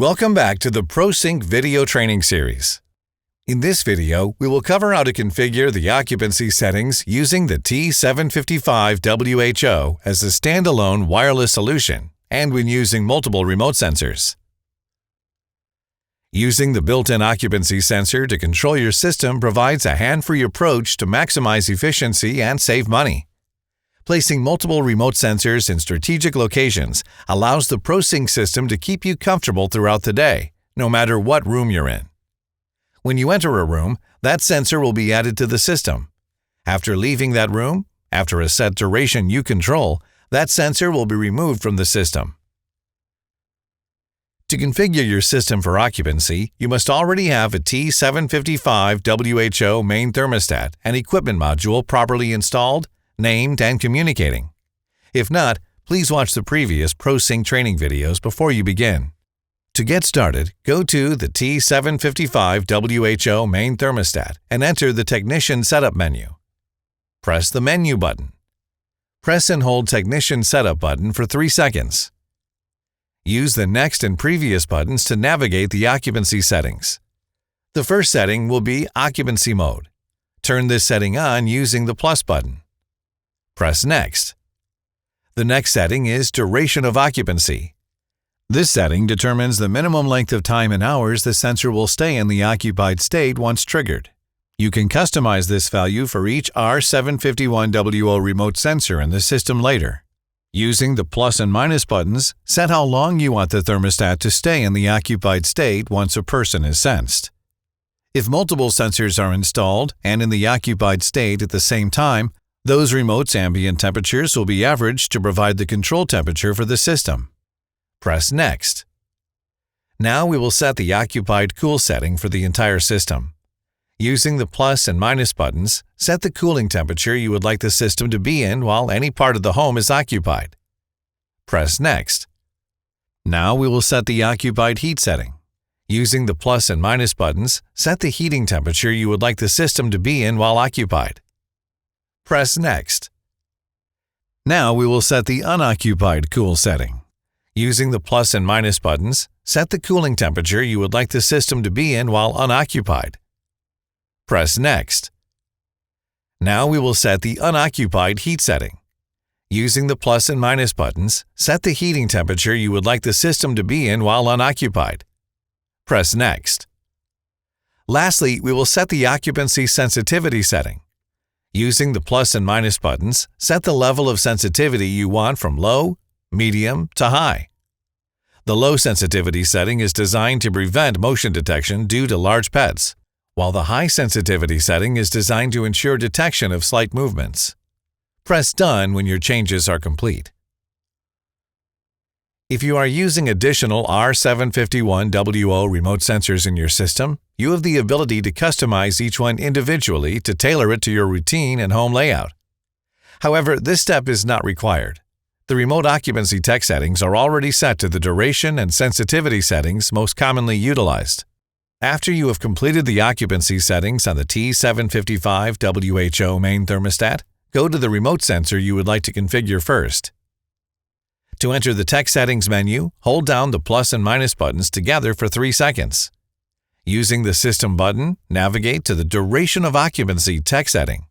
Welcome back to the PROsync video training series. In this video, we will cover how to configure the occupancy settings using the T755 WHO as a standalone wireless solution and when using multiple remote sensors. Using the built-in occupancy sensor to control your system provides a hand-free approach to maximize efficiency and save money. Placing multiple remote sensors in strategic locations allows the PROsync system to keep you comfortable throughout the day, no matter what room you're in. When you enter a room, that sensor will be added to the system. After leaving that room, after a set duration you control, that sensor will be removed from the system. To configure your system for occupancy, you must already have a T755 WHO main thermostat and equipment module properly installed, named, and communicating. If not, please watch the previous PROsync training videos before you begin. To get started, go to the T755 WHO main thermostat and enter the Technician Setup menu. Press the Menu button. Press and hold Technician Setup button for 3 seconds. Use the Next and Previous buttons to navigate the occupancy settings. The first setting will be Occupancy Mode. Turn this setting on using the plus button. Press Next. The next setting is Duration of Occupancy. This setting determines the minimum length of time in hours the sensor will stay in the occupied state once triggered. You can customize this value for each R751WO remote sensor in the system later. Using the plus and minus buttons, set how long you want the thermostat to stay in the occupied state once a person is sensed. If multiple sensors are installed and in the occupied state at the same time, those remotes' ambient temperatures will be averaged to provide the control temperature for the system. Press Next. Now we will set the occupied cool setting for the entire system. Using the plus and minus buttons, set the cooling temperature you would like the system to be in while any part of the home is occupied. Press Next. Now we will set the occupied heat setting. Using the plus and minus buttons, set the heating temperature you would like the system to be in while occupied. Press Next. Now we will set the unoccupied cool setting. Using the plus and minus buttons, set the cooling temperature you would like the system to be in while unoccupied. Press Next. Now we will set the unoccupied heat setting. Using the plus and minus buttons, set the heating temperature you would like the system to be in while unoccupied. Press Next. Lastly, we will set the occupancy sensitivity setting. Using the plus and minus buttons, set the level of sensitivity you want from low, medium, to high. The low sensitivity setting is designed to prevent motion detection due to large pets, while the high sensitivity setting is designed to ensure detection of slight movements. Press Done when your changes are complete. If you are using additional R751WO remote sensors in your system, you have the ability to customize each one individually to tailor it to your routine and home layout. However, this step is not required. The remote occupancy tech settings are already set to the duration and sensitivity settings most commonly utilized. After you have completed the occupancy settings on the T755 WHO main thermostat, go to the remote sensor you would like to configure first. To enter the Tech Settings menu, hold down the plus and minus buttons together for 3 seconds. Using the System button, navigate to the Duration of Occupancy tech setting.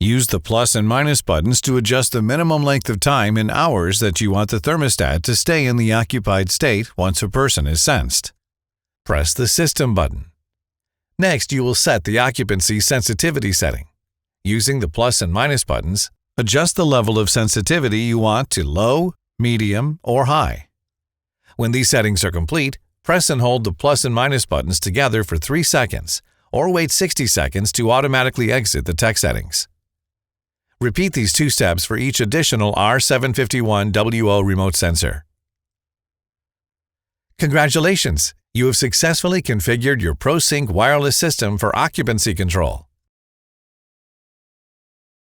Use the plus and minus buttons to adjust the minimum length of time in hours that you want the thermostat to stay in the occupied state once a person is sensed. Press the System button. Next, you will set the occupancy sensitivity setting. Using the plus and minus buttons, adjust the level of sensitivity you want to low, medium, or high. When these settings are complete, press and hold the plus and minus buttons together for 3 seconds, or wait 60 seconds to automatically exit the tech settings. Repeat these 2 steps for each additional R751WO remote sensor. Congratulations! You have successfully configured your PROsync wireless system for occupancy control.